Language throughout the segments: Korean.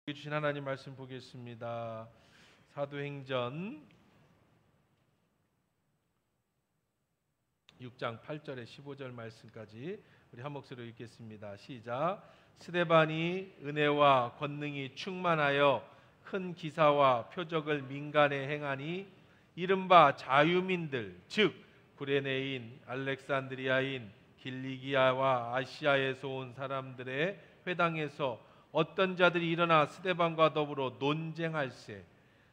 주신 하나님 말씀 보겠습니다. 사도행전 6장 8절에 15절 말씀까지 우리 한 목소리로 읽겠습니다. 시작. 스데반이 은혜와 권능이 충만하여 큰 기사와 표적을 민간에 행하니 이른바 자유민들 즉 구레네인, 알렉산드리아인, 길리기아와 아시아에서 온 사람들의 회당에서 어떤 자들이 일어나 스데반과 더불어 논쟁할세.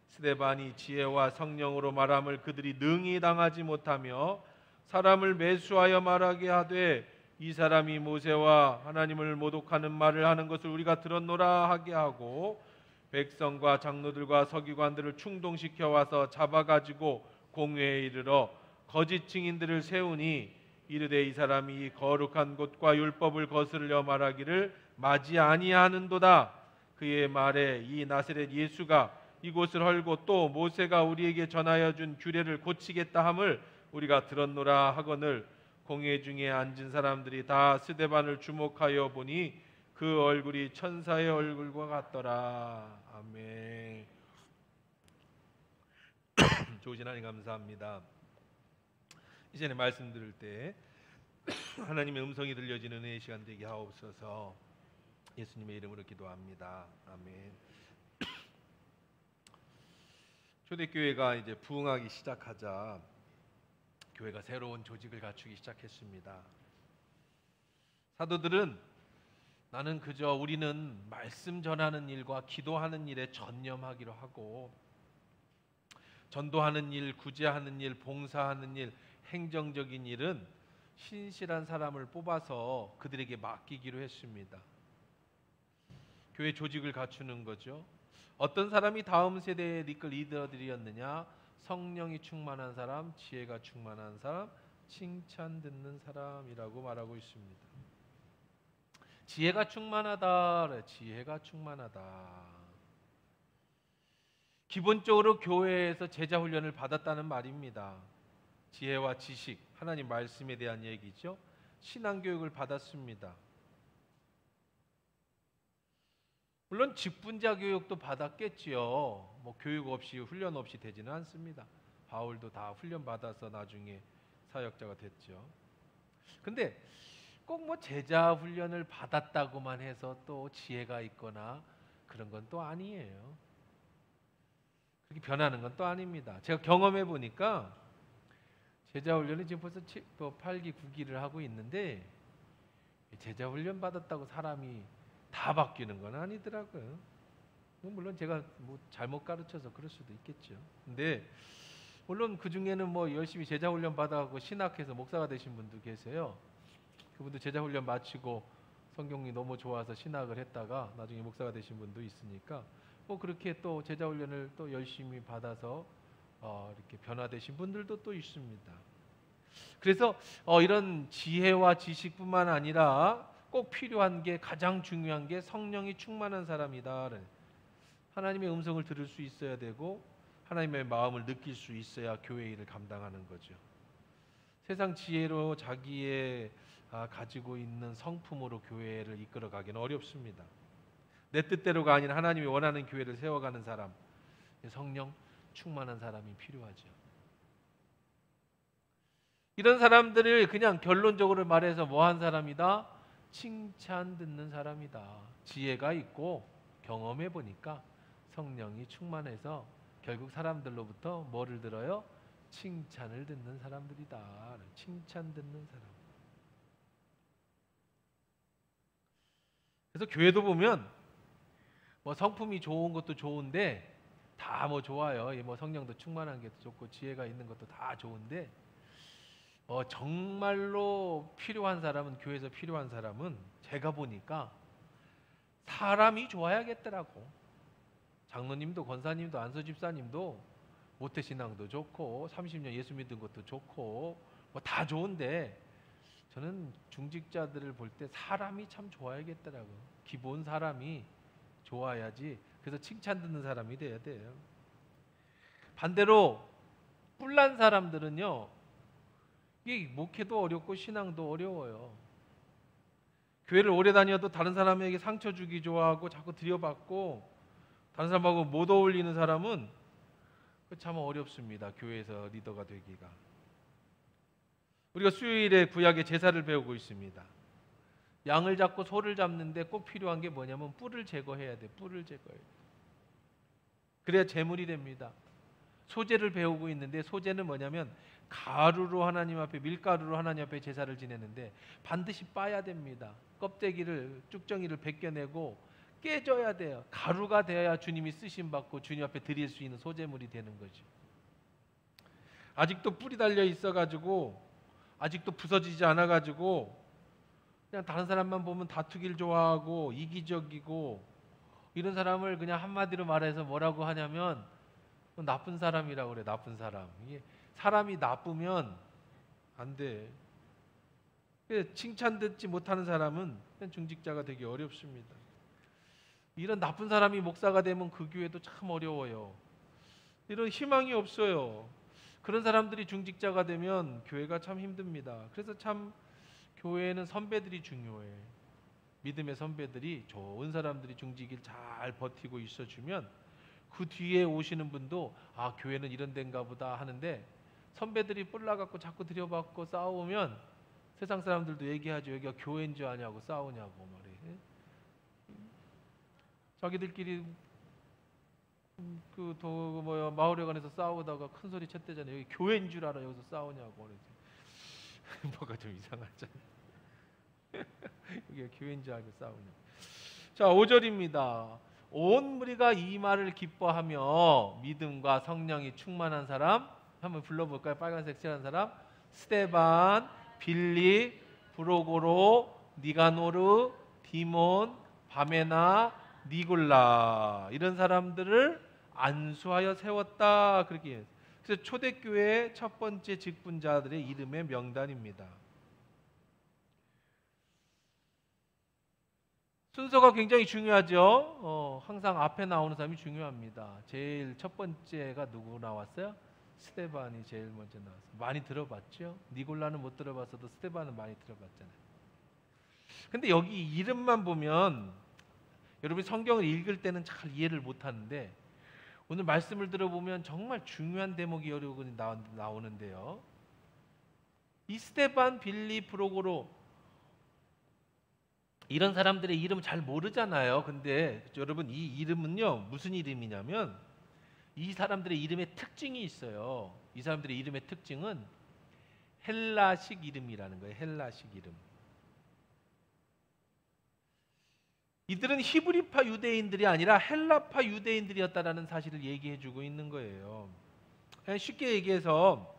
스데반이 지혜와 성령으로 말함을 그들이 능히 당하지 못하며 사람을 매수하여 말하게 하되 이 사람이 모세와 하나님을 모독하는 말을 하는 것을 우리가 들었노라 하게 하고 백성과 장로들과 서기관들을 충동시켜 와서 잡아가지고 공회에 이르러 거짓 증인들을 세우니 이르되 이 사람이 거룩한 곳과 율법을 거스르려 말하기를 맞이 아니하는도다. 그의 말에 이 나사렛 예수가 이곳을 헐고 또 모세가 우리에게 전하여 준 규례를 고치겠다 함을 우리가 들었노라 하거늘 공회 중에 앉은 사람들이 다 스데반을 주목하여 보니 그 얼굴이 천사의 얼굴과 같더라. 아멘. 좋으신 하나님 감사합니다. 이전에 말씀 들을 때 하나님의 음성이 들려지는 은혜의 시간 되게 하옵소서. 예수님의 이름으로 기도합니다. 아멘. 초대교회가 이제 부흥하기 시작하자 교회가 새로운 조직을 갖추기 시작했습니다. 사도들은 나는 그저 우리는 말씀 전하는 일과 기도하는 일에 전념하기로 하고 전도하는 일, 구제하는 일, 봉사하는 일, 행정적인 일은 신실한 사람을 뽑아서 그들에게 맡기기로 했습니다. 교회 조직을 갖추는 거죠. 어떤 사람이 다음 세대의 리더들이었느냐? 성령이 충만한 사람, 지혜가 충만한 사람, 칭찬 듣는 사람이라고 말하고 있습니다. 지혜가 충만하다. 지혜가 충만하다. 기본적으로 교회에서 제자 훈련을 받았다는 말입니다. 지혜와 지식, 하나님 말씀에 대한 얘기죠. 신앙 교육을 받았습니다. 물론 직분자 교육도 받았겠지요. 뭐 교육 없이 훈련 없이 되지는 않습니다. 바울도 다 훈련 받아서 나중에 사역자가 됐죠. 근데 꼭 뭐 제자 훈련을 받았다고만 해서 또 지혜가 있거나 그런 건 또 아니에요. 그렇게 변하는 건 또 아닙니다. 제가 경험해 보니까 제자 훈련이 지금 벌써 8기 9기를 하고 있는데 제자 훈련 받았다고 사람이 다 바뀌는 건 아니더라고요. 물론 제가 뭐 잘못 가르쳐서 그럴 수도 있겠죠. 근데 물론 그 중에는 뭐 열심히 제자 훈련 받아가고 신학해서 목사가 되신 분도 계세요. 그분도 제자 훈련 마치고 성경이 너무 좋아서 신학을 했다가 나중에 목사가 되신 분도 있으니까 뭐 그렇게 또 제자 훈련을 또 열심히 받아서 이렇게 변화되신 분들도 또 있습니다. 그래서 이런 지혜와 지식뿐만 아니라 꼭 필요한 게 가장 중요한 게 성령이 충만한 사람이다. 하나님의 음성을 들을 수 있어야 되고 하나님의 마음을 느낄 수 있어야 교회 일을 감당하는 거죠. 세상 지혜로 자기의 가지고 있는 성품으로 교회를 이끌어 가기는 어렵습니다. 내 뜻대로가 아닌 하나님이 원하는 교회를 세워가는 사람, 성령 충만한 사람이 필요하죠. 이런 사람들을 그냥 결론적으로 말해서 뭐한 사람이다? 칭찬 듣는 사람이다. 지혜가 있고 경험해 보니까 성령이 충만해서 결국 사람들로부터 뭐를 들어요? 칭찬을 듣는 사람들이다. 칭찬 듣는 사람. 그래서 교회도 보면 뭐 성품이 좋은 것도 좋은데 다 뭐 좋아요. 뭐 성령도 충만한 게 좋고 지혜가 있는 것도 다 좋은데 정말로 필요한 사람은 교회에서 필요한 사람은 제가 보니까 사람이 좋아야겠더라고. 장로님도 권사님도 안수집사님도 모태신앙도 좋고 30년 예수 믿은 것도 좋고 뭐 다 좋은데 저는 중직자들을 볼 때 사람이 참 좋아야겠더라고. 기본 사람이 좋아야지. 그래서 칭찬 듣는 사람이 돼야 돼요. 반대로 뿔난 사람들은요, 이 목회도 어렵고 신앙도 어려워요. 교회를 오래 다녀도 다른 사람에게 상처 주기 좋아하고 자꾸 들여받고 다른 사람하고 못 어울리는 사람은 참 어렵습니다. 교회에서 리더가 되기가. 우리가 수요일에 구약의 제사를 배우고 있습니다. 양을 잡고 소를 잡는데 꼭 필요한 게 뭐냐면 뿔을 제거해야 돼. 뿔을 제거해야 돼. 그래야 제물이 됩니다. 소제를 배우고 있는데 소제는 뭐냐면 가루로 하나님 앞에, 밀가루로 하나님 앞에 제사를 지내는데 반드시 빠야 됩니다. 껍데기를, 쭉정이를 벗겨내고 깨져야 돼요. 가루가 되어야 주님이 쓰심 받고 주님 앞에 드릴 수 있는 소제물이 되는 거죠. 아직도 뿔이 달려 있어가지고, 아직도 부서지지 않아가지고 그냥 다른 사람만 보면 다투기를 좋아하고 이기적이고, 이런 사람을 그냥 한마디로 말해서 뭐라고 하냐면 나쁜 사람이라고 그래. 나쁜 사람. 이게 사람이 나쁘면 안 돼. 칭찬 듣지 못하는 사람은 중직자가 되기 어렵습니다. 이런 나쁜 사람이 목사가 되면 그 교회도 참 어려워요. 이런 희망이 없어요. 그런 사람들이 중직자가 되면 교회가 참 힘듭니다. 그래서 참 교회에는 선배들이 중요해. 믿음의 선배들이, 좋은 사람들이 중직을 잘 버티고 있어주면 그 뒤에 오시는 분도 아, 교회는 이런 데인가 보다 하는데, 선배들이 뿔나갖고 자꾸 들여받고 싸우면 세상 사람들도 얘기하죠. 여기가 교회인 줄 아냐고 싸우냐고 말이에요. 자기들끼리 마을에 관해서 싸우다가 큰 소리 쳤대잖아요. 여기 교회인 줄 알아 여기서 싸우냐고 그러지. 뭐가 좀 이상하잖아요. 여기가 교회인 줄 알고 싸우냐고. 자, 5절입니다. 온 무리가 이 말을 기뻐하며 믿음과 성령이 충만한 사람 한번 불러볼까요? 빨간색 칠한 사람. 스데반, 빌립, 브로고로, 니가노르, 디몬, 바메나, 니골라, 이런 사람들을 안수하여 세웠다, 그렇게 해요. 그래서 초대교회의 첫 번째 직분자들의 이름의 명단입니다. 순서가 굉장히 중요하죠. 항상 앞에 나오는 사람이 중요합니다. 제일 첫 번째가 누구 나왔어요? 스데반이 제일 먼저 나왔어요. 많이 들어봤죠? 니골라는 못 들어봤어도 스데반은 많이 들어봤잖아요. 근데 여기 이름만 보면 여러분이 성경을 읽을 때는 잘 이해를 못하는데, 오늘 말씀을 들어보면 정말 중요한 대목이 여러 군데 나오는데요. 이 스데반, 빌립, 브로고로, 이런 사람들의 이름 잘 모르잖아요. 근데 여러분, 이 이름은요 무슨 이름이냐면 이 사람들의 이름의 특징이 있어요. 이 사람들의 이름의 특징은 헬라식 이름이라는 거예요. 헬라식 이름. 이들은 히브리파 유대인들이 아니라 헬라파 유대인들이었다라는 사실을 얘기해주고 있는 거예요. 쉽게 얘기해서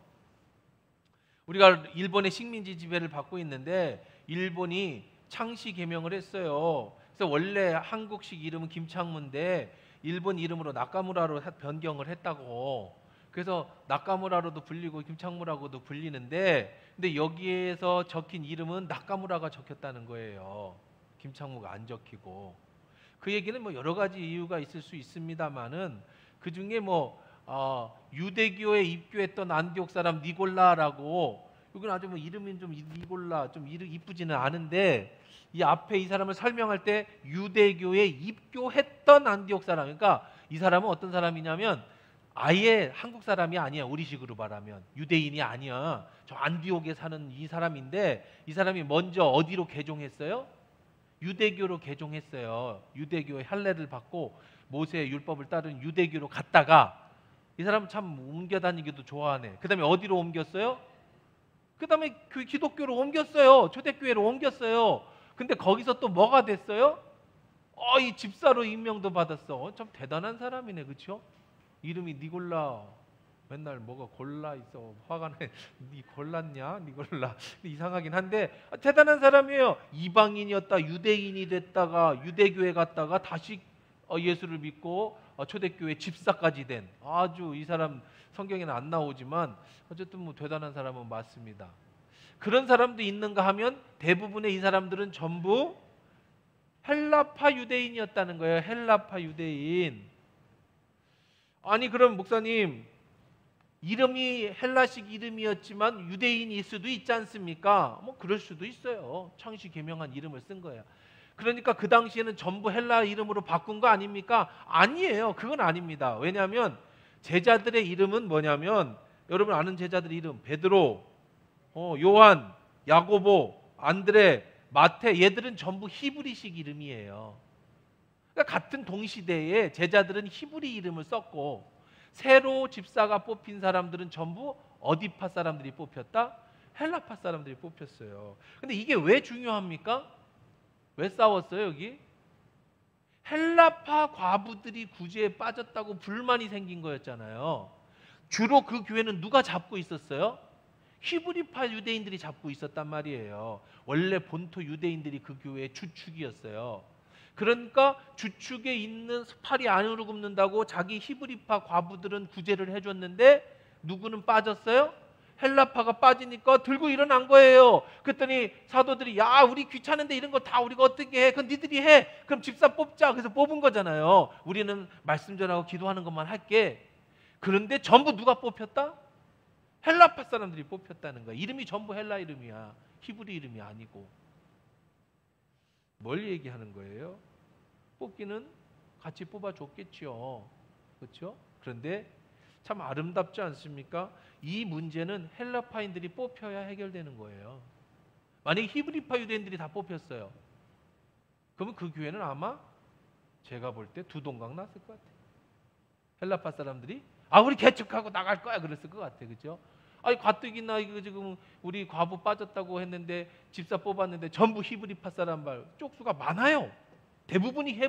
우리가 일본의 식민지 지배를 받고 있는데 일본이 창씨 개명을 했어요. 그래서 원래 한국식 이름은 김창무인데 일본 이름으로 나카무라로 변경을 했다고. 그래서 나카무라로도 불리고 김창무라고도 불리는데, 근데 여기에서 적힌 이름은 나카무라가 적혔다는 거예요. 김창무가 안 적히고. 그 얘기는 뭐 여러 가지 이유가 있을 수 있습니다만은 그 중에 유대교에 입교했던 안디옥 사람 니골라라고, 이건 아주 이름이 좀 니골라 좀 이쁘지는 않은데, 이 앞에 이 사람을 설명할 때 유대교에 입교했던 안디옥 사람, 그러니까 이 사람은 어떤 사람이냐면 아예 한국 사람이 아니야. 우리식으로 말하면 유대인이 아니야. 저 안디옥에 사는 이 사람인데, 이 사람이 먼저 어디로 개종했어요? 유대교로 개종했어요. 유대교의 할례를 받고 모세의 율법을 따른 유대교로 갔다가, 이 사람은 참 옮겨 다니기도 좋아하네. 그 다음에 어디로 옮겼어요? 그 다음에 기독교로 옮겼어요. 초대교회로 옮겼어요. 근데 거기서 또 뭐가 됐어요? 이 집사로 임명도 받았어. 참 대단한 사람이네, 그렇죠? 이름이 니골라. 맨날 뭐가 골라 있어. 화가 나. 니 골랐냐? 니골라. 이상하긴 한데 대단한 사람이에요. 이방인이었다 유대인이 됐다가 유대교회 갔다가 다시 예수를 믿고 초대교회 집사까지 된, 아주 이 사람 성경에는 안 나오지만 어쨌든 대단한 사람은 맞습니다. 그런 사람도 있는가 하면 대부분의 이 사람들은 전부 헬라파 유대인이었다는 거예요. 헬라파 유대인. 아니 그럼 목사님, 이름이 헬라식 이름이었지만 유대인일 수도 있지 않습니까? 그럴 수도 있어요. 창씨 개명한 이름을 쓴 거예요. 그러니까 그 당시에는 전부 헬라 이름으로 바꾼 거 아닙니까? 아니에요. 그건 아닙니다. 왜냐하면 제자들의 이름은 뭐냐면 여러분 아는 제자들의 이름 베드로, 요한, 야고보, 안드레, 마태 얘들은 전부 히브리식 이름이에요. 그러니까 같은 동시대에 제자들은 히브리 이름을 썼고 새로 집사가 뽑힌 사람들은 전부 어디파 사람들이 뽑혔다? 헬라파 사람들이 뽑혔어요. 근데 이게 왜 중요합니까? 왜 싸웠어요 여기? 헬라파 과부들이 구제에 빠졌다고 불만이 생긴 거였잖아요. 주로 그 교회는 누가 잡고 있었어요? 히브리파 유대인들이 잡고 있었단 말이에요. 원래 본토 유대인들이 그 교회의 주축이었어요. 그러니까 주축에 있는 팔이 안으로 굽는다고 자기 히브리파 과부들은 구제를 해줬는데 누구는 빠졌어요? 헬라파가 빠지니까 들고 일어난 거예요. 그랬더니 사도들이 야 우리 귀찮은데 이런 거 다 우리가 어떻게 해? 그건 니들이 해. 그럼 집사 뽑자. 그래서 뽑은 거잖아요. 우리는 말씀 전하고 기도하는 것만 할게. 그런데 전부 누가 뽑혔다? 헬라파 사람들이 뽑혔다는 거야. 이름이 전부 헬라 이름이야. 히브리 이름이 아니고. 뭘 얘기하는 거예요? 뽑기는 같이 뽑아줬겠죠. 그렇죠? 그런데 참 아름답지 않습니까? 이 문제는 헬라파인들이 뽑혀야 해결되는 거예요. 만약에 히브리파 유대인들이 다 뽑혔어요. 그러면 그 교회는 아마 제가 볼 때 두 동강 났을 것 같아요. 헬라파 사람들이 우리 개척하고 나갈 거야 그랬을 것 같아요. 그렇죠? 아니 가뜩이나 이거 지금 우리 과부 빠졌다고 했는데 집사 뽑았는데 전부 히브리파 사람 말 쪽수가 많아요. 대부분이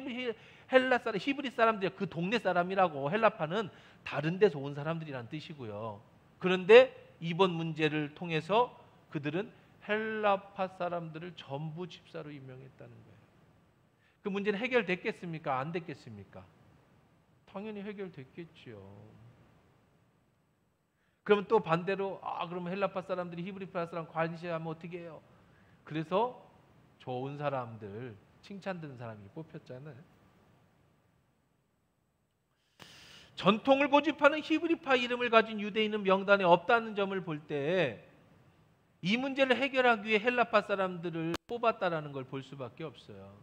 헬라 사람, 히브리 사람들 그 동네 사람이라고. 헬라파는 다른 데서 온 사람들이란 뜻이고요. 그런데 이번 문제를 통해서 그들은 헬라파 사람들을 전부 집사로 임명했다는 거예요. 그 문제는 해결됐겠습니까? 안 됐겠습니까? 당연히 해결됐겠지요. 그러면 또 반대로 그러면 헬라파 사람들이 히브리파 사람 관시하면 어떻게 해요? 그래서 좋은 사람들, 칭찬받는 사람이 뽑혔잖아요. 전통을 고집하는 히브리파 이름을 가진 유대인은 명단에 없다는 점을 볼 때 이 문제를 해결하기 위해 헬라파 사람들을 뽑았다라는 걸 볼 수밖에 없어요.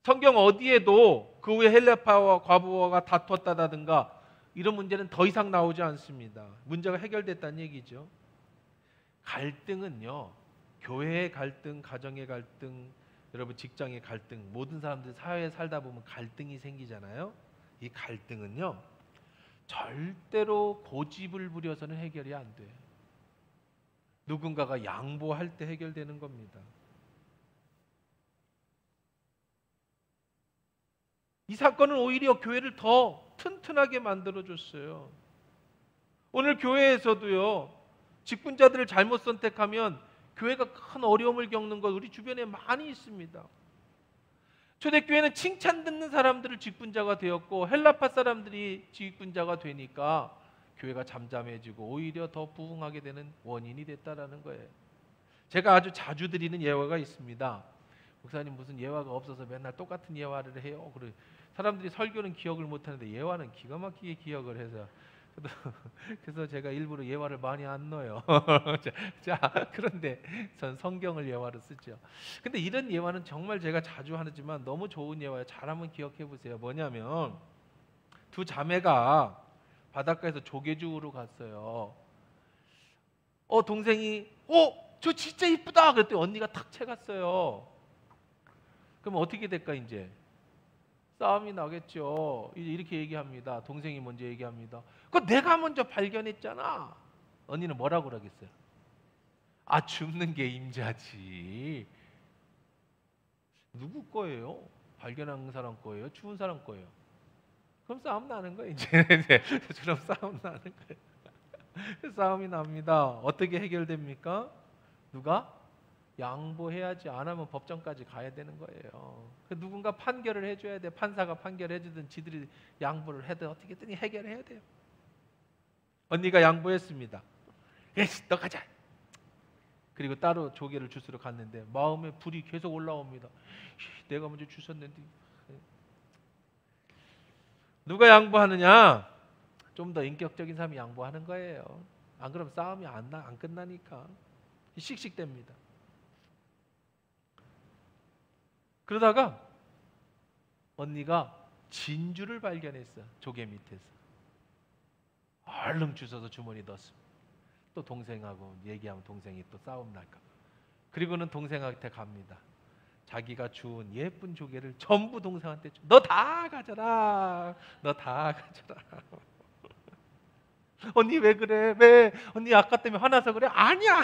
성경 어디에도 그 후에 헬라파와 과부가 다퉜다든가 이런 문제는 더 이상 나오지 않습니다. 문제가 해결됐다는 얘기죠. 갈등은요, 교회의 갈등, 가정의 갈등, 여러분 직장의 갈등, 모든 사람들 사회에 살다 보면 갈등이 생기잖아요. 이 갈등은요, 절대로 고집을 부려서는 해결이 안 돼요. 누군가가 양보할 때 해결되는 겁니다. 이 사건은 오히려 교회를 더 튼튼하게 만들어줬어요. 오늘 교회에서도요, 직분자들을 잘못 선택하면 교회가 큰 어려움을 겪는 것 우리 주변에 많이 있습니다. 초대교회는 칭찬 듣는 사람들을 직분자가 되었고 헬라파 사람들이 직분자가 되니까 교회가 잠잠해지고 오히려 더 부흥하게 되는 원인이 됐다라는 거예요. 제가 아주 자주 드리는 예화가 있습니다. 목사님 무슨 예화가 없어서 맨날 똑같은 예화를 해요. 그래 사람들이 설교는 기억을 못하는데 예화는 기가 막히게 기억을 해서 그래서 제가 일부러 예화를 많이 안 넣어요. 자, 그런데 전 성경을 예화로 쓰죠. 근데 이런 예화는 정말 제가 자주 하지만 너무 좋은 예화예요. 잘 한번 기억해 보세요. 뭐냐면 두 자매가 바닷가에서 조개 주우러 갔어요. 동생이 저 진짜 이쁘다 그랬더니 언니가 탁 채갔어요. 그럼 어떻게 될까 이제? 싸움이 나겠죠. 이렇게 얘기합니다. 동생이 먼저 얘기합니다. 그거 내가 먼저 발견했잖아. 언니는 뭐라고 그러겠어요? 줍는 게 임자지. 누구 거예요? 발견한 사람 거예요? 추운 사람 거예요? 그럼 싸움 나는 거예요. 이제 저처럼 싸움 나는 거예요. 싸움이 납니다. 어떻게 해결됩니까? 누가? 양보해야지. 안 하면 법정까지 가야 되는 거예요. 누군가 판결을 해줘야 돼. 판사가 판결해주든 지들이 양보를 해도 어떻게든 해결해야 돼요. 언니가 양보했습니다. 예스, 너 가자. 그리고 따로 조개를 주스러 갔는데 마음에 불이 계속 올라옵니다. 내가 먼저 주셨는데. 누가 양보하느냐? 좀 더 인격적인 사람이 양보하는 거예요. 안 그러면 싸움이 안 끝나니까 씩씩됩니다. 그러다가 언니가 진주를 발견했어. 조개 밑에서. 얼른 주워서 주머니 넣었습니다. 또 동생하고 얘기하면 동생이 또 싸움 날까. 그리고는 동생한테 갑니다. 자기가 주운 예쁜 조개를 전부 동생한테 줘. 너 다 가져라. 너 다 가져라. 언니 왜 그래? 왜? 언니 아까 때문에 화나서 그래? 아니야.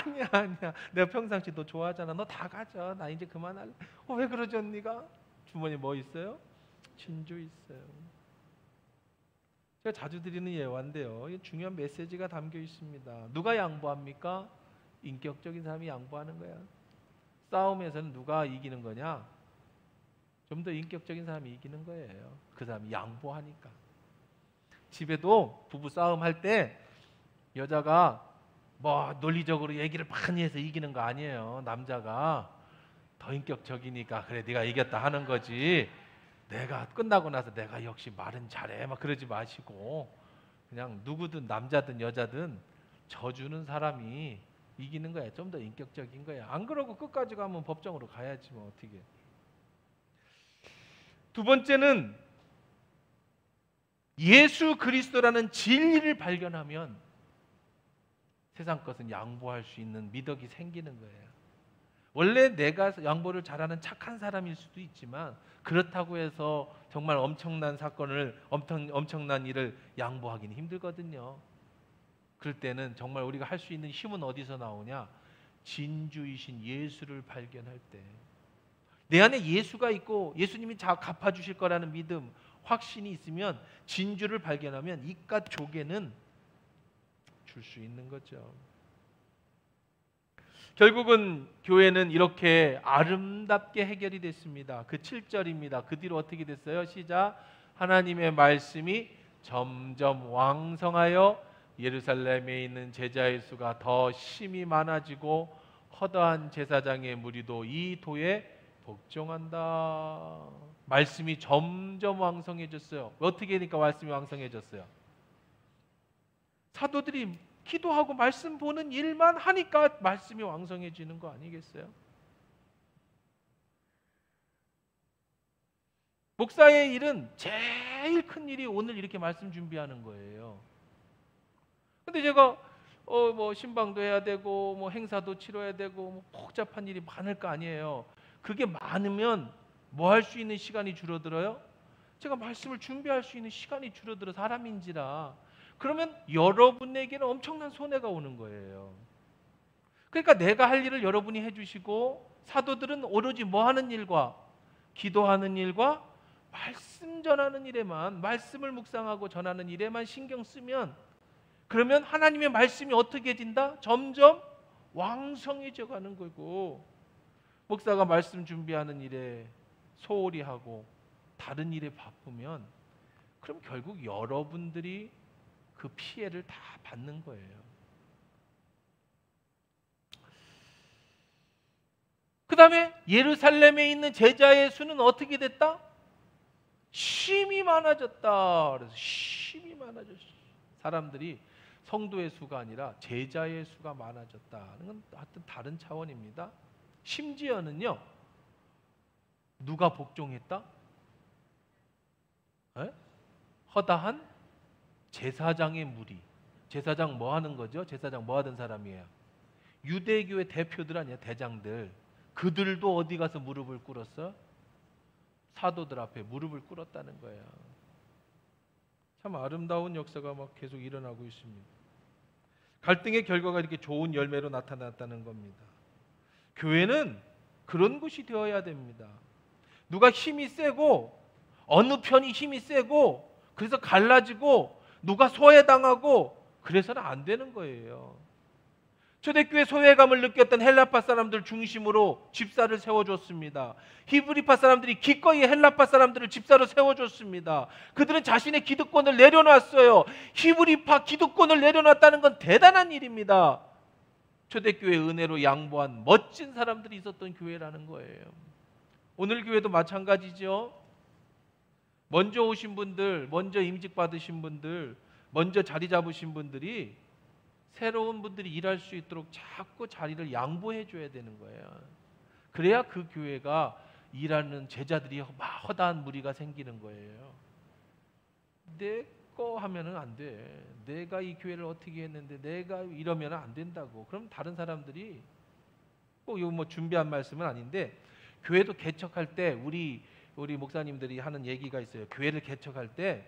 내가 평상시 너 좋아하잖아. 너 다 가져. 나 이제 그만할래. 왜 그러지 언니가? 주머니 뭐 있어요? 진주 있어요. 제가 자주 드리는 예화인데요. 중요한 메시지가 담겨 있습니다. 누가 양보합니까? 인격적인 사람이 양보하는 거야. 싸움에서는 누가 이기는 거냐? 좀 더 인격적인 사람이 이기는 거예요. 그 사람이 양보하니까. 집에도 부부 싸움 할 때 여자가 뭐 논리적으로 얘기를 많이 해서 이기는 거 아니에요. 남자가 더 인격적이니까 그래 네가 이겼다 하는 거지. 내가 끝나고 나서 내가 역시 말은 잘해 막 그러지 마시고 그냥 누구든 남자든 여자든 져주는 사람이 이기는 거야. 좀 더 인격적인 거야. 안 그러고 끝까지 가면 법정으로 가야지 뭐 어떻게. 두 번째는 예수 그리스도라는 진리를 발견하면 세상 것은 양보할 수 있는 미덕이 생기는 거예요. 원래 내가 양보를 잘하는 착한 사람일 수도 있지만 그렇다고 해서 정말 엄청난 사건을 엄청난 일을 양보하기는 힘들거든요. 그럴 때는 정말 우리가 할 수 있는 힘은 어디서 나오냐? 진주이신 예수를 발견할 때 내 안에 예수가 있고 예수님이 갚아주실 거라는 믿음, 확신이 있으면 진주를 발견하면 이깟 조개는 줄 수 있는 거죠. 결국은 교회는 이렇게 아름답게 해결이 됐습니다. 그 7절입니다. 그 뒤로 어떻게 됐어요? 시작. 하나님의 말씀이 점점 왕성하여 예루살렘에 있는 제자의 수가 더 심히 많아지고 허다한 제사장의 무리도 이 도에 복종한다. 말씀이 점점 왕성해졌어요. 어떻게 하니까 말씀이 왕성해졌어요? 사도들이 기도하고 말씀 보는 일만 하니까 말씀이 왕성해지는 거 아니겠어요? 목사의 일은 제일 큰 일이 오늘 이렇게 말씀 준비하는 거예요. 근데 제가 뭐 신방도 해야 되고 뭐 행사도 치러야 되고 뭐 복잡한 일이 많을 거 아니에요. 그게 많으면 뭐 할 수 있는 시간이 줄어들어요? 제가 말씀을 준비할 수 있는 시간이 줄어들어 사람인지라. 그러면 여러분에게는 엄청난 손해가 오는 거예요. 그러니까 내가 할 일을 여러분이 해주시고 사도들은 오로지 뭐 하는 일과 기도하는 일과 말씀 전하는 일에만 말씀을 묵상하고 전하는 일에만 신경 쓰면 그러면 하나님의 말씀이 어떻게 된다? 점점 왕성해져 가는 거고 목사가 말씀 준비하는 일에 소홀히 하고 다른 일에 바쁘면 그럼 결국 여러분들이 그 피해를 다 받는 거예요. 그 다음에 예루살렘에 있는 제자의 수는 어떻게 됐다? 심히 많아졌다. 그래서 심히 많아졌어. 사람들이 성도의 수가 아니라 제자의 수가 많아졌다는 건 하여튼 다른 차원입니다. 심지어는요. 누가 복종했다? 허다한 제사장의 무리. 제사장 뭐 하는 거죠? 제사장 뭐 하던 사람이에요? 유대교의 대표들 아니야, 대장들. 그들도 어디 가서 무릎을 꿇었어? 사도들 앞에 무릎을 꿇었다는 거예요. 참 아름다운 역사가 막 계속 일어나고 있습니다. 갈등의 결과가 이렇게 좋은 열매로 나타났다는 겁니다. 교회는 그런 곳이 되어야 됩니다. 누가 힘이 세고 어느 편이 힘이 세고 그래서 갈라지고 누가 소외당하고 그래서는 안 되는 거예요. 초대교회 소외감을 느꼈던 헬라파 사람들 중심으로 집사를 세워줬습니다. 히브리파 사람들이 기꺼이 헬라파 사람들을 집사로 세워줬습니다. 그들은 자신의 기득권을 내려놨어요. 히브리파 기득권을 내려놨다는 건 대단한 일입니다. 초대교회 은혜로 양보한 멋진 사람들이 있었던 교회라는 거예요. 오늘 교회도 마찬가지죠. 먼저 오신 분들, 먼저 임직 받으신 분들, 먼저 자리 잡으신 분들이 새로운 분들이 일할 수 있도록 자꾸 자리를 양보해 줘야 되는 거예요. 그래야 그 교회가 일하는 제자들이 막 허다한 무리가 생기는 거예요. 내 거 하면은 안 돼. 내가 이 교회를 어떻게 했는데 내가 이러면 안 된다고. 그럼 다른 사람들이 꼭 이거 뭐 준비한 말씀은 아닌데, 교회도 개척할 때 우리 목사님들이 하는 얘기가 있어요. 교회를 개척할 때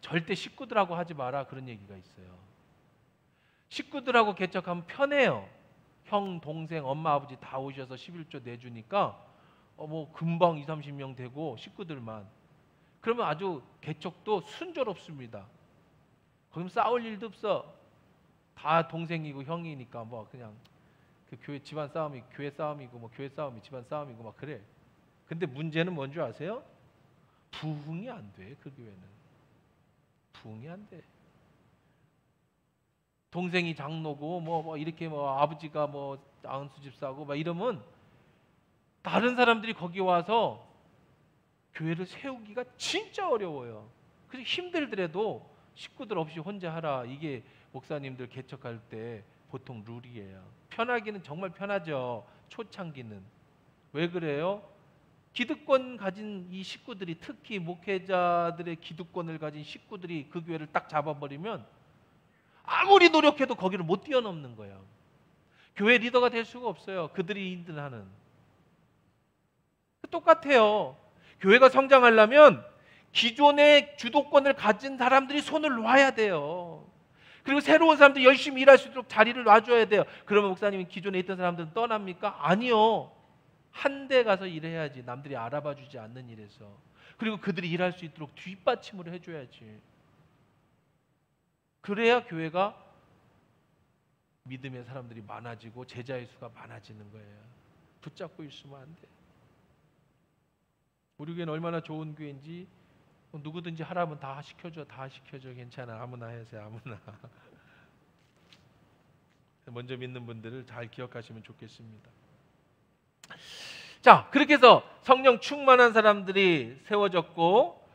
절대 식구들하고 하지 마라, 그런 얘기가 있어요. 식구들하고 개척하면 편해요. 형, 동생, 엄마, 아버지 다 오셔서 11조 내주니까 뭐 금방 20, 30명 되고 식구들만. 그러면 아주 개척도 순조롭습니다. 그럼 싸울 일도 없어. 다 동생이고 형이니까 뭐 그냥 그 교회 집안 싸움이 교회 싸움이고 뭐 교회 싸움이 집안 싸움이고 막 그래. 근데 문제는 뭔지 아세요? 부흥이 안 돼. 그 교회는 부흥이 안 돼. 동생이 장로고 뭐 이렇게 뭐 아버지가 뭐 안수 집사고 막 이러면 다른 사람들이 거기 와서 교회를 세우기가 진짜 어려워요. 그래서 힘들더라도 식구들 없이 혼자 하라. 이게 목사님들 개척할 때 보통 룰이에요. 편하기는 정말 편하죠. 초창기는. 왜 그래요? 기득권 가진 이 식구들이, 특히 목회자들의 기득권을 가진 식구들이 그 교회를 딱 잡아버리면 아무리 노력해도 거기를 못 뛰어넘는 거예요. 교회 리더가 될 수가 없어요. 그들이 인도하는. 똑같아요. 교회가 성장하려면 기존의 주도권을 가진 사람들이 손을 놓아야 돼요. 그리고 새로운 사람들이 열심히 일할 수 있도록 자리를 놔줘야 돼요. 그러면 목사님이 기존에 있던 사람들은 떠납니까? 아니요. 한 데 가서 일해야지. 남들이 알아봐 주지 않는 일에서. 그리고 그들이 일할 수 있도록 뒷받침을 해줘야지. 그래야 교회가 믿음의 사람들이 많아지고 제자의 수가 많아지는 거예요. 붙잡고 있으면 안 돼. 우리 교회는 얼마나 좋은 교회인지 누구든지 하라면 다 시켜줘. 다 시켜줘. 괜찮아. 아무나 해서 아무나. 먼저 믿는 분들을 잘 기억하시면 좋겠습니다. 자, 그렇게 해서 성령 충만한 사람들이 세워졌고,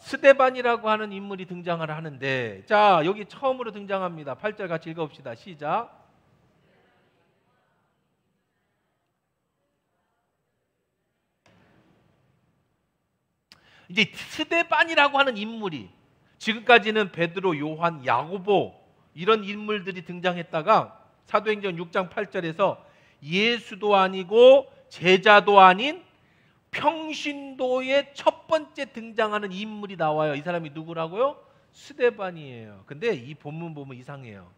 스데반이라고 하는 인물이 등장을 하는데, 자, 여기 처음으로 등장합니다. 8절 같이 읽어봅시다. 시작. 이제 스데반이라고 하는 인물이, 지금까지는 베드로, 요한, 야고보 이런 인물들이 등장했다가 사도행전 6장 8절에서 예수도 아니고 제자도 아닌 평신도의 첫 번째 등장하는 인물이 나와요. 이 사람이 누구라고요? 스데반이에요. 근데 이 본문 보면 이상해요.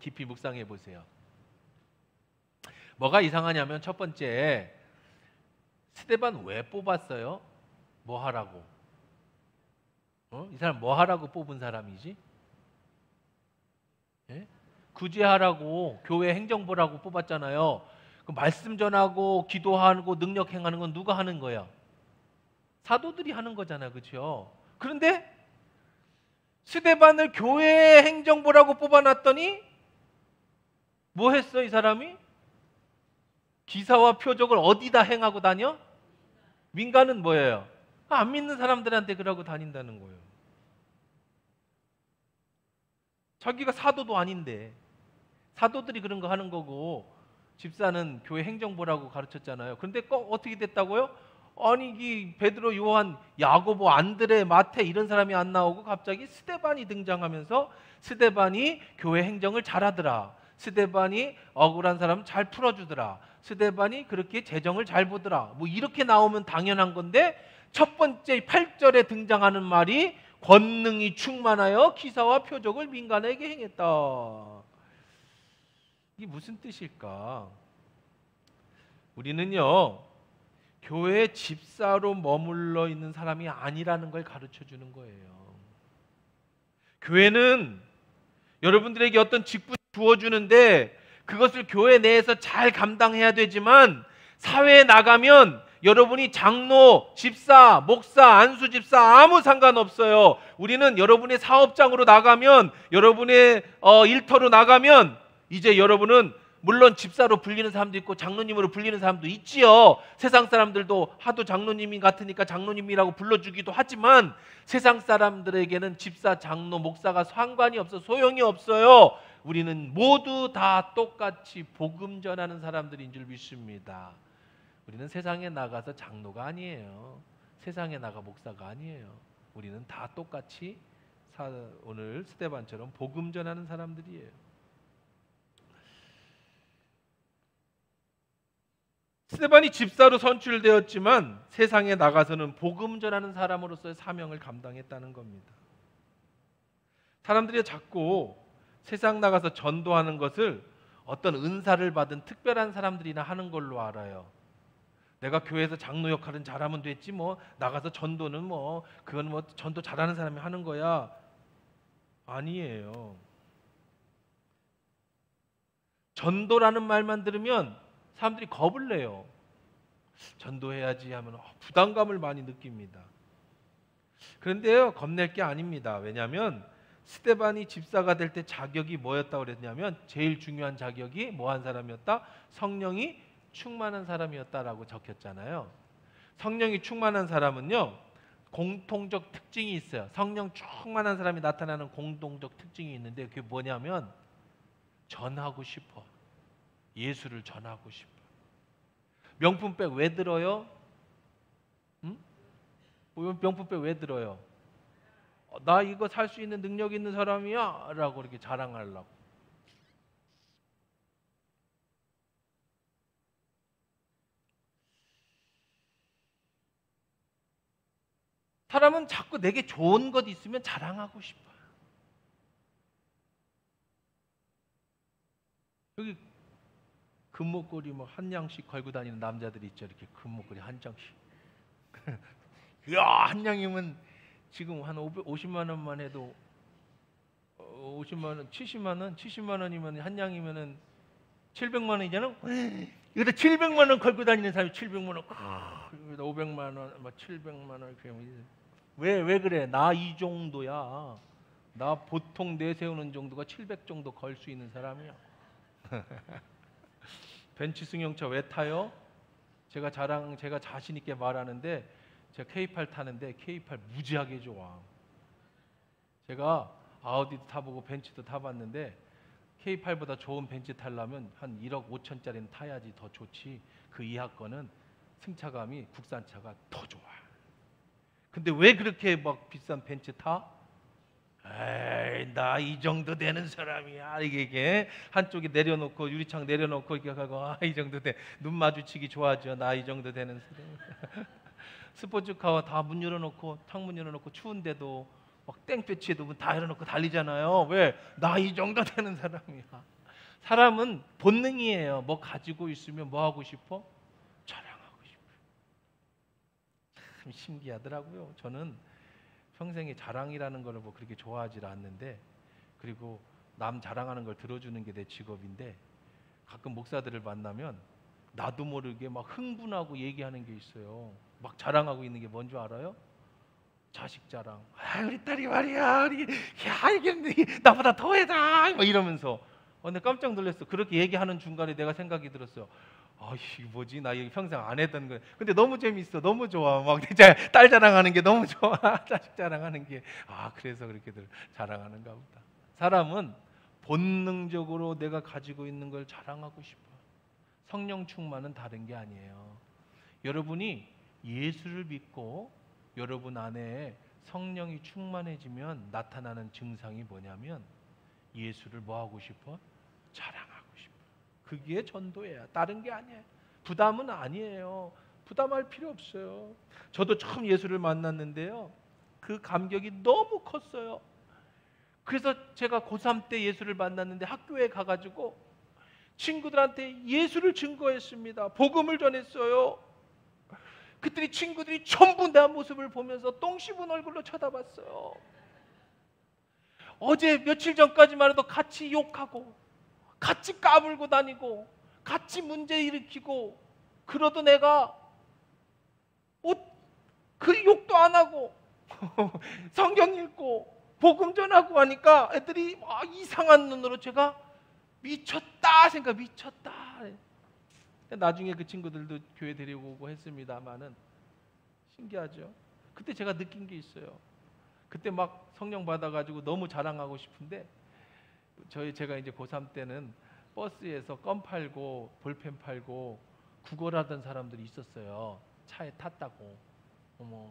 깊이 묵상해 보세요. 뭐가 이상하냐면, 첫 번째, 스데반 왜 뽑았어요? 뭐 하라고? 이 사람 뭐 하라고 뽑은 사람이지? 예? 구제하라고, 교회 행정부라고 뽑았잖아요. 그 말씀 전하고 기도하고 능력 행하는 건 누가 하는 거야? 사도들이 하는 거잖아요. 그렇죠? 그런데 스데반을 교회 행정부라고 뽑아놨더니 뭐 했어 이 사람이? 기사와 표적을 어디다 행하고 다녀? 민간은 뭐예요? 안 믿는 사람들한테 그러고 다닌다는 거예요. 자기가 사도도 아닌데. 사도들이 그런 거 하는 거고, 집사는 교회 행정부라고 가르쳤잖아요. 그런데 꼭 어떻게 됐다고요? 아니 이 베드로, 요한, 야고보, 안드레, 마태 이런 사람이 안 나오고 갑자기 스데반이 등장하면서 스데반이 교회 행정을 잘하더라. 스데반이 억울한 사람 잘 풀어주더라. 스데반이 그렇게 재정을 잘 보더라. 뭐 이렇게 나오면 당연한 건데, 첫 번째 8절에 등장하는 말이 권능이 충만하여 기사와 표적을 민간에게 행했다. 이게 무슨 뜻일까? 우리는요, 교회 집사로 머물러 있는 사람이 아니라는 걸 가르쳐 주는 거예요. 교회는 여러분들에게 어떤 직분을 주어주는데 그것을 교회 내에서 잘 감당해야 되지만, 사회에 나가면 여러분이 장로, 집사, 목사, 안수 집사 아무 상관없어요. 우리는 여러분의 사업장으로 나가면, 여러분의 일터로 나가면 이제 여러분은 물론 집사로 불리는 사람도 있고 장로님으로 불리는 사람도 있지요. 세상 사람들도 하도 장로님이 같으니까 장로님이라고 불러주기도 하지만, 세상 사람들에게는 집사, 장로, 목사가 상관이 없어, 소용이 없어요. 우리는 모두 다 똑같이 복음 전하는 사람들인 줄 믿습니다. 우리는 세상에 나가서 장로가 아니에요. 세상에 나가 목사가 아니에요. 우리는 다 똑같이 오늘 스데반처럼 복음 전하는 사람들이에요. 스데반이 집사로 선출되었지만 세상에 나가서는 복음 전하는 사람으로서의 사명을 감당했다는 겁니다. 사람들이 자꾸 세상 나가서 전도하는 것을 어떤 은사를 받은 특별한 사람들이나 하는 걸로 알아요. 내가 교회에서 장로 역할은 잘하면 됐지 뭐 나가서 전도는 뭐 그건 뭐 전도 잘하는 사람이 하는 거야. 아니에요. 전도라는 말만 들으면 사람들이 겁을 내요. 전도해야지 하면 부담감을 많이 느낍니다. 그런데요, 겁낼 게 아닙니다. 왜냐하면 스데반이 집사가 될 때 자격이 뭐였다고 그랬냐면 제일 중요한 자격이 뭐한 사람이었다? 성령이 충만한 사람이었다라고 적혔잖아요. 성령이 충만한 사람은요, 공통적 특징이 있어요. 성령 충만한 사람이 나타나는 공통적 특징이 있는데 그게 뭐냐면 전하고 싶어. 예수를 전하고 싶어. 명품백 왜 들어요? 응? 명품백 왜 들어요? 나 이거 살 수 있는 능력 있는 사람이야 라고 이렇게 자랑하려고. 사람은 자꾸 내게 좋은 것 있으면 자랑하고 싶어요. 여기 금목걸이 뭐 한 양씩 걸고 다니는 남자들이 있죠. 이렇게 금목걸이 한 장씩. 이야, 한 양이면 지금 한 50만 원만 해도 50만 원, 70만 원이면 한 양이면은 700만 원이잖아. 이거 700만 원 걸고 다니는 사람이 700만 원, 500만 원, 막 700만 원 왜 그래? 나 이 정도야. 나 보통 내세우는 정도가 700 정도 걸 수 있는 사람이야. 벤츠 승용차 왜 타요? 제가 자신 있게 말하는데 제가 K8 타는데 K8 무지하게 좋아. 제가 아우디도 타보고 벤츠도 타봤는데 K8보다 좋은 벤츠 타려면 한 1억 5천짜리는 타야지 더 좋지. 그 이하 거는 승차감이 국산차가 더 좋아. 근데 왜 그렇게 막 비싼 벤츠 타? 에이, 나 이 정도 되는 사람이야. 이게 한쪽에 내려놓고 유리창 내려놓고 이렇게 하고 이 정도 돼. 눈 마주치기 좋아하죠. 나 이 정도 되는 사람. 스포츠카 다 문 열어놓고 창문 열어놓고 추운데도 막 땡볕에도 문 다 열어놓고 달리잖아요. 왜? 나 이 정도 되는 사람이야. 사람은 본능이에요. 뭐 가지고 있으면 뭐 하고 싶어? 자랑하고 싶어. 참 신기하더라고요. 저는 평생에 자랑이라는 걸 뭐 그렇게 좋아하지 않는데, 그리고 남 자랑하는 걸 들어주는 게 내 직업인데 가끔 목사들을 만나면 나도 모르게 막 흥분하고 얘기하는 게 있어요. 막 자랑하고 있는 게 뭔 줄 알아요? 자식 자랑. 우리 딸이 말이야, 이게 나보다 더해다. 막 이러면서. 근데 깜짝 놀랐어. 그렇게 얘기하는 중간에 내가 생각이 들었어요. 이게 뭐지? 나 이거 평생 안 했던 거야. 근데 너무 재밌어. 너무 좋아. 막 진짜 딸 자랑하는 게 너무 좋아. 자식 자랑하는 게. 그래서 그렇게들 자랑하는가 보다. 사람은 본능적으로 내가 가지고 있는 걸 자랑하고 싶어. 성령 충만은 다른 게 아니에요. 여러분이 예수를 믿고 여러분 안에 성령이 충만해지면 나타나는 증상이 뭐냐면 예수를 뭐 하고 싶어? 자랑하고 싶어. 그게 전도예요. 다른 게 아니에요. 부담은 아니에요. 부담할 필요 없어요. 저도 처음 예수를 만났는데요, 그 감격이 너무 컸어요. 그래서 제가 고3 때 예수를 만났는데 학교에 가가지고 친구들한테 예수를 증거했습니다. 복음을 전했어요. 그때 친구들이 전부 내 모습을 보면서 똥 씹은 얼굴로 쳐다봤어요. 어제 며칠 전까지만 해도 같이 욕하고 같이 까불고 다니고 같이 문제 일으키고, 그러도 내가 그 욕도 안 하고 성경 읽고 복음 전하고 하니까 애들이 이상한 눈으로 제가 미쳤다 미쳤다. 나중에 그 친구들도 교회 데리고 오고 했습니다만은 신기하죠. 그때 제가 느낀 게 있어요. 그때 막 성령 받아가지고 너무 자랑하고 싶은데 제가 이제 고3 때는 버스에서 껌 팔고 볼펜 팔고 구걸하던 사람들이 있었어요. 차에 탔다고. 어머,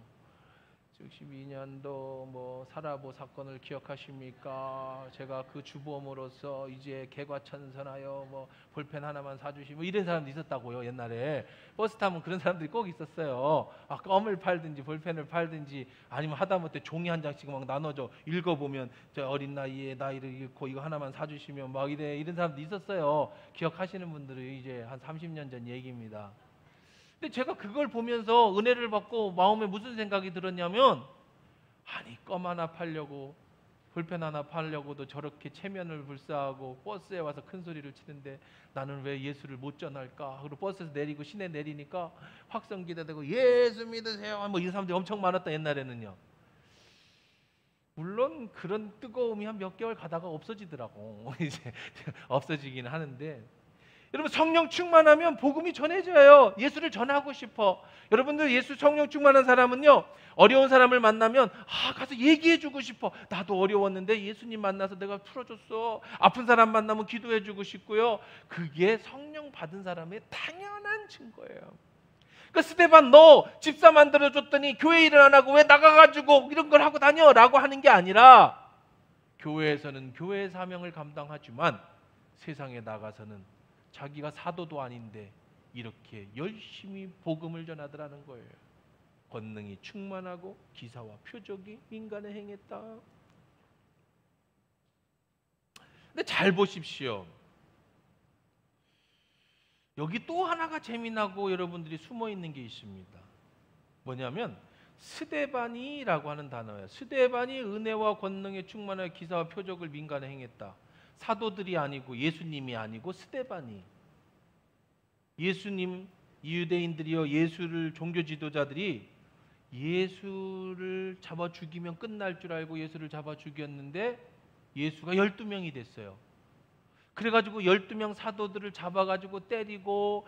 62년도 뭐 사라보 사건을 기억하십니까? 제가 그 주범으로서 이제 개과천선하여 뭐 볼펜 하나만 사주시고 이런 사람도 있었다고요. 옛날에 버스 타면 그런 사람들이 꼭 있었어요. 아, 껌을 팔든지 볼펜을 팔든지 아니면 하다못해 종이 한 장씩 막 나눠줘 읽어보면 저 어린 나이에 나이를 잃고 이거 하나만 사주시면 막 이런 사람도 있었어요. 기억하시는 분들이 이제 한 30년 전 얘기입니다. 근데 제가 그걸 보면서 은혜를 받고 마음에 무슨 생각이 들었냐면, 아니 껌 하나 팔려고 볼펜 하나 팔려고도 저렇게 체면을 불사하고 버스에 와서 큰 소리를 치는데 나는 왜 예수를 못 전할까? 그리고 버스에서 내리고 시내 내리니까 확성기다 대고 예수 믿으세요 뭐 이런 사람들이 엄청 많았다 옛날에는요. 물론 그런 뜨거움이 한 몇 개월 가다가 없어지더라고. 이제 없어지긴 하는데, 여러분 성령 충만하면 복음이 전해져요. 예수를 전하고 싶어. 여러분들 예수 성령 충만한 사람은요, 어려운 사람을 만나면 가서 얘기해주고 싶어. 나도 어려웠는데 예수님 만나서 내가 풀어줬어. 아픈 사람 만나면 기도해주고 싶고요. 그게 성령 받은 사람의 당연한 증거예요. 그러니까 스데반 너 집사 만들어줬더니 교회 일을 안 하고 왜 나가가지고 이런 걸 하고 다녀? 라고 하는 게 아니라, 교회에서는 교회의 사명을 감당하지만 세상에 나가서는 자기가 사도도 아닌데 이렇게 열심히 복음을 전하더라는 거예요. 권능이 충만하고 기사와 표적이 민간에 행했다. 근데 잘 보십시오. 여기 또 하나가 재미나고 여러분들이 숨어 있는 게 있습니다. 뭐냐면 스데반이라고 하는 단어예요. 스데반이 은혜와 권능에 충만하여 기사와 표적을 민간에 행했다. 사도들이 아니고 예수님이 아니고 스데반이. 예수님, 유대인들이요, 예수를 종교 지도자들이 예수를 잡아 죽이면 끝날 줄 알고 예수를 잡아 죽였는데 예수가 12명이 됐어요. 그래가지고 12명 사도들을 잡아가지고 때리고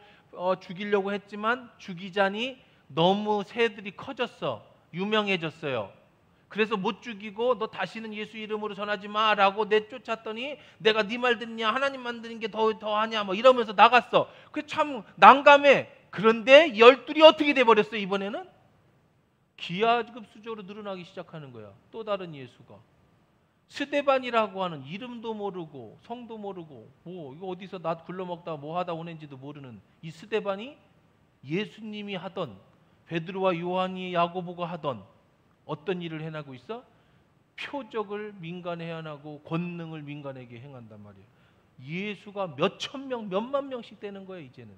죽이려고 했지만 죽이자니 너무 새들이 커졌어. 유명해졌어요. 그래서 못 죽이고 너 다시는 예수 이름으로 전하지 마라고 내쫓았더니 내가 네 말 듣냐, 하나님 만드는 게 더 하냐 뭐 이러면서 나갔어. 그 참 난감해. 그런데 12이 어떻게 돼버렸어요? 이번에는 기하급수적으로 늘어나기 시작하는 거야. 또 다른 예수가. 스데반이라고 하는 이름도 모르고 성도 모르고 뭐 이거 어디서 낫 굴러먹다가 뭐 하다 오는지도 모르는 이 스데반이 예수님이 하던, 베드로와 요한이 야고보가 하던 어떤 일을 행하고 있어? 표적을 민간에 행하고 권능을 민간에게 행한단 말이에요. 예수가 몇천 명, 몇만 명씩 되는 거예요. 이제는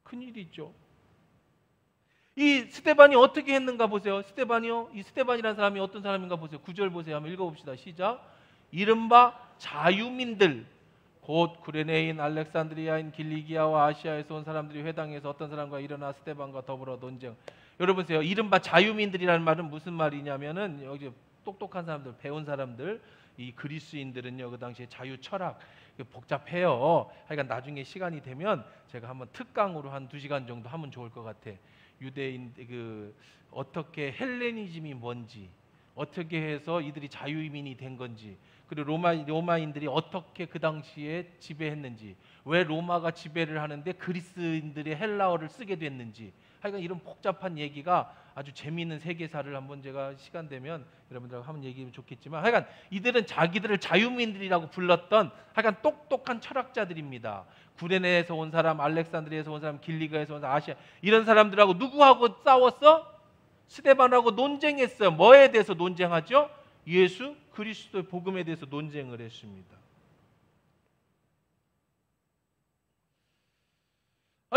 큰일이죠. 이 스데반이 어떻게 했는가 보세요. 스데반이요, 이 스데반이라는 사람이 어떤 사람인가 보세요. 9절 보세요. 한번 읽어봅시다. 시작. 이른바 자유민들, 곧 구레네인, 알렉산드리아인, 길리기아와 아시아에서 온 사람들이 회당에서 어떤 사람과 일어나 스데반과 더불어 논쟁. 여러분 보세요. 이른바 자유민들이라는 말은 무슨 말이냐면은, 여기 똑똑한 사람들, 배운 사람들, 이 그리스인들은요 그 당시에 자유 철학 복잡해요. 하여간 나중에 시간이 되면 제가 한번 특강으로 한 2시간 정도 하면 좋을 것 같아. 유대인 어떻게 헬레니즘이 뭔지, 어떻게 해서 이들이 자유민이 된 건지, 그리고 로마인들이 어떻게 그 당시에 지배했는지, 왜 로마가 지배를 하는데 그리스인들이 헬라어를 쓰게 됐는지, 하여간 이런 복잡한 얘기가 아주 재미있는 세계사를 한번 제가 시간 되면 여러분들하고 한번 얘기하면 좋겠지만, 하여간 이들은 자기들을 자유민들이라고 불렀던 하여간 똑똑한 철학자들입니다. 구레네에서 온 사람, 알렉산드리아에서 온 사람, 길리가에서 온 사람, 아시아, 이런 사람들하고 누구하고 싸웠어? 스데반하고 논쟁했어요. 뭐에 대해서 논쟁하죠? 예수 그리스도의 복음에 대해서 논쟁을 했습니다.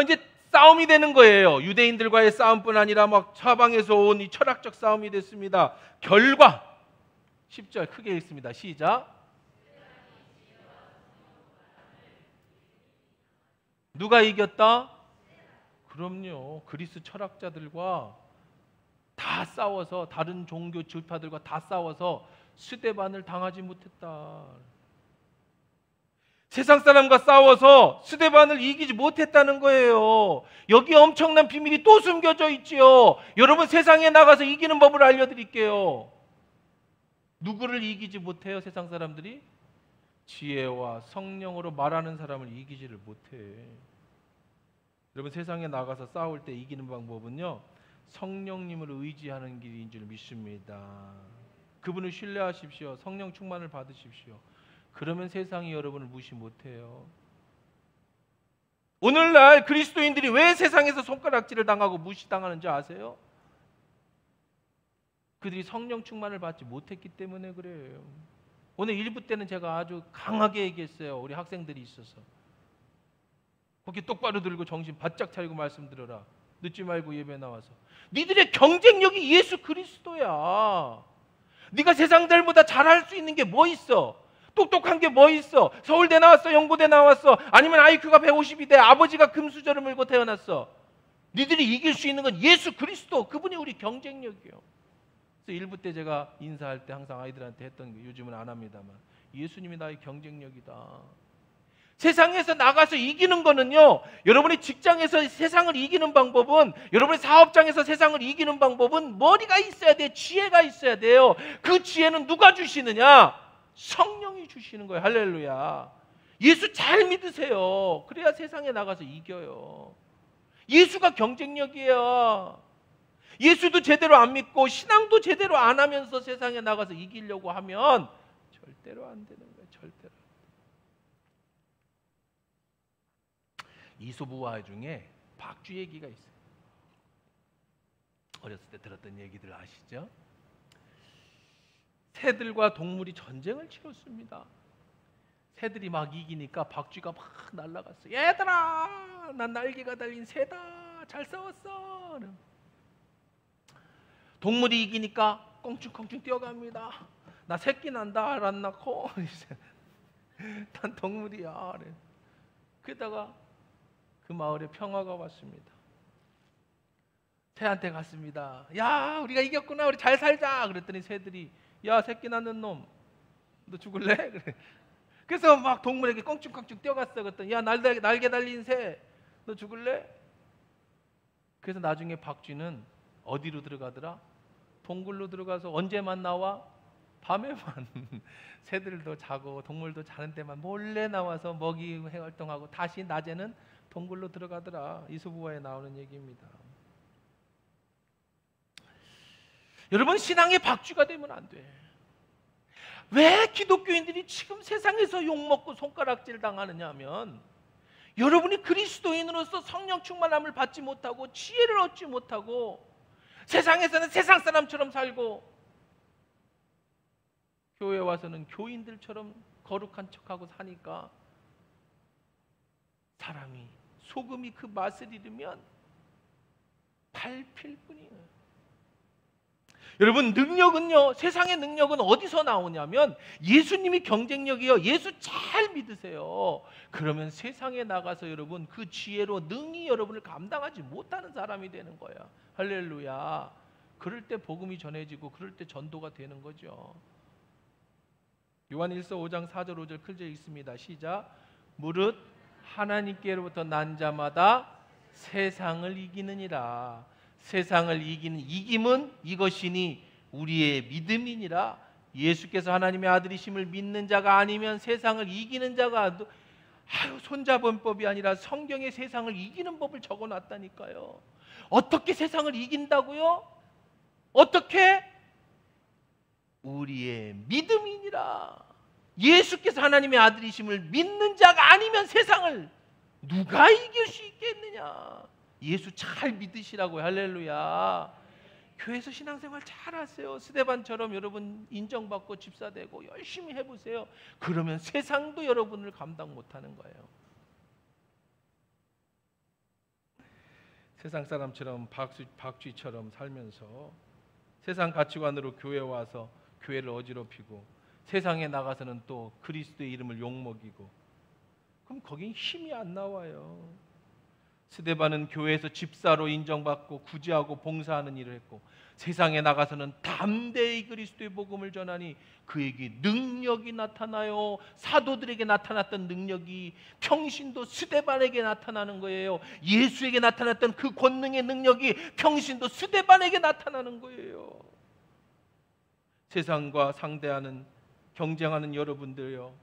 이제 싸움이 되는 거예요. 유대인들과의 싸움뿐 아니라 막 사방에서 온 이 철학적 싸움이 됐습니다. 결과 10절 크게 읽습니다. 시작. 누가 이겼다? 그럼요. 그리스 철학자들과 다 싸워서, 다른 종교 지파들과 다 싸워서 스데반을 당하지 못했다. 세상 사람과 싸워서 스데반을 이기지 못했다는 거예요. 여기 엄청난 비밀이 또 숨겨져 있지요. 여러분, 세상에 나가서 이기는 법을 알려드릴게요. 누구를 이기지 못해요? 세상 사람들이? 지혜와 성령으로 말하는 사람을 이기지를 못해. 여러분, 세상에 나가서 싸울 때 이기는 방법은요, 성령님을 의지하는 길인 줄 믿습니다. 그분을 신뢰하십시오. 성령 충만을 받으십시오. 그러면 세상이 여러분을 무시 못해요. 오늘날 그리스도인들이 왜 세상에서 손가락질을 당하고 무시당하는지 아세요? 그들이 성령 충만을 받지 못했기 때문에 그래요. 오늘 1부 때는 제가 아주 강하게 얘기했어요. 우리 학생들이 있어서. 거기 똑바로 들고 정신 바짝 차리고 말씀 들어라. 늦지 말고 예배 나와서. 니들의 경쟁력이 예수 그리스도야. 네가 세상 들보다 잘할 수 있는 게 뭐 있어? 똑똑한 게 뭐 있어? 서울대 나왔어? 연고대 나왔어? 아니면 IQ가 150이 돼? 아버지가 금수저를 물고 태어났어? 니들이 이길 수 있는 건 예수 그리스도. 그분이 우리 경쟁력이요. 그래서 1부 때 제가 인사할 때 항상 아이들한테 했던 게, 요즘은 안 합니다만, 예수님이 나의 경쟁력이다. 세상에서 나가서 이기는 거는요, 여러분이 직장에서 세상을 이기는 방법은, 여러분의 사업장에서 세상을 이기는 방법은 머리가 있어야 돼. 지혜가 있어야 돼요. 그 지혜는 누가 주시느냐? 성령이 주시는 거예요. 할렐루야. 예수 잘 믿으세요. 그래야 세상에 나가서 이겨요. 예수가 경쟁력이에요. 예수도 제대로 안 믿고 신앙도 제대로 안 하면서 세상에 나가서 이기려고 하면 절대로 안 되는 거예요. 절대로. 이솝우화 중에 박쥐 얘기가 있어요. 어렸을 때 들었던 얘기들 아시죠? 새들과 동물이 전쟁을 치렀습니다. 새들이 막 이기니까 박쥐가 막 날아갔어. 얘들아, 난 날개가 달린 새다. 잘 싸웠어. 동물이 이기니까 껑충껑충 뛰어갑니다. 나 새끼 난다. 알 안 낳고. 난 동물이야. 그러다가 그 마을에 평화가 왔습니다. 새한테 갔습니다. 야, 우리가 이겼구나. 우리 잘 살자. 그랬더니 새들이, 야, 새끼 낳는 놈, 너 죽을래? 그래. 그래서 막 동물에게 껑충껑충 뛰어갔어. 그랬더니, 야, 날개 달린 새, 너 죽을래? 그래서 나중에 박쥐는 어디로 들어가더라? 동굴로 들어가서 언제만 나와? 밤에만. 새들도 자고 동물도 자는 데만 몰래 나와서 먹이 활동하고 다시 낮에는 동굴로 들어가더라. 이솝우화에 나오는 얘기입니다. 여러분, 신앙의 박쥐가 되면 안 돼. 왜 기독교인들이 지금 세상에서 욕먹고 손가락질 당하느냐 하면, 여러분이 그리스도인으로서 성령 충만함을 받지 못하고 지혜를 얻지 못하고 세상에서는 세상 사람처럼 살고 교회 와서는 교인들처럼 거룩한 척하고 사니까 사람이, 소금이 그 맛을 잃으면 밟힐 뿐이에요. 여러분, 능력은요, 세상의 능력은 어디서 나오냐면 예수님이 경쟁력이요. 예수 잘 믿으세요. 그러면 세상에 나가서 여러분 그 지혜로 능히 여러분을 감당하지 못하는 사람이 되는 거야. 할렐루야. 그럴 때 복음이 전해지고 그럴 때 전도가 되는 거죠. 요한일서 5장 4절 5절 클져 있습니다. 시작. 무릇 하나님께로부터 난 자마다 세상을 이기느니라. 세상을 이기는 이김은 이것이니 우리의 믿음이니라. 예수께서 하나님의 아들이심을 믿는 자가 아니면 세상을 이기는 자가, 손자본법이 아니라 성경에 세상을 이기는 법을 적어놨다니까요. 어떻게 세상을 이긴다고요? 어떻게? 우리의 믿음이니라. 예수께서 하나님의 아들이심을 믿는 자가 아니면 세상을 누가 이길 수 있겠느냐. 예수 잘 믿으시라고요. 할렐루야. 교회에서 신앙생활 잘 하세요. 스데반처럼 여러분 인정받고 집사되고 열심히 해보세요. 그러면 세상도 여러분을 감당 못하는 거예요. 세상 사람처럼 박쥐처럼 살면서 세상 가치관으로 교회 와서 교회를 어지럽히고 세상에 나가서는 또 그리스도의 이름을 욕먹이고, 그럼 거긴 힘이 안 나와요. 스데반은 교회에서 집사로 인정받고 구제하고 봉사하는 일을 했고, 세상에 나가서는 담대히 그리스도의 복음을 전하니 그에게 능력이 나타나요. 사도들에게 나타났던 능력이 평신도 스데반에게 나타나는 거예요. 예수에게 나타났던 그 권능의 능력이 평신도 스데반에게 나타나는 거예요. 세상과 상대하는, 경쟁하는 여러분들요,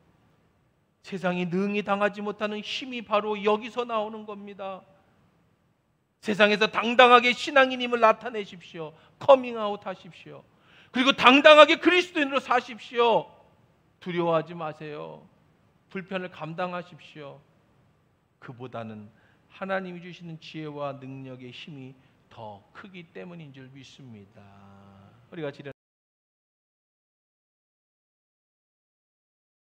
세상이 능히 당하지 못하는 힘이 바로 여기서 나오는 겁니다. 세상에서 당당하게 신앙인임을 나타내십시오. 커밍아웃 하십시오. 그리고 당당하게 그리스도인으로 사십시오. 두려워하지 마세요. 불편을 감당하십시오. 그보다는 하나님이 주시는 지혜와 능력의 힘이 더 크기 때문인 줄 믿습니다. 우리 같이